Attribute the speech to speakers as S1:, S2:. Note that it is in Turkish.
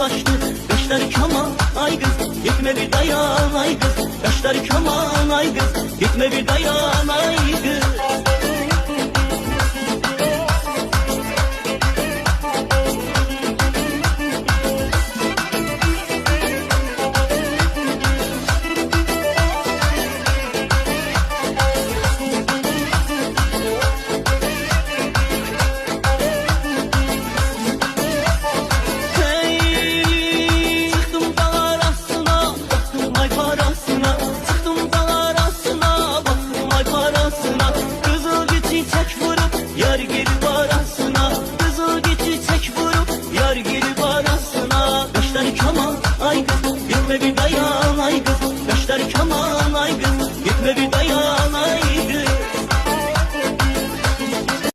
S1: ulaştı. Kaşları keman ay kız, gitme bir dayan ay kız. Kaşları keman ay kız, gitme bir dayan ay kız. Yar gelip arasına, kızıl geçecek vurup yar gelip arasına. Kaşları keman ay kız, gitme bir dayan ay kız.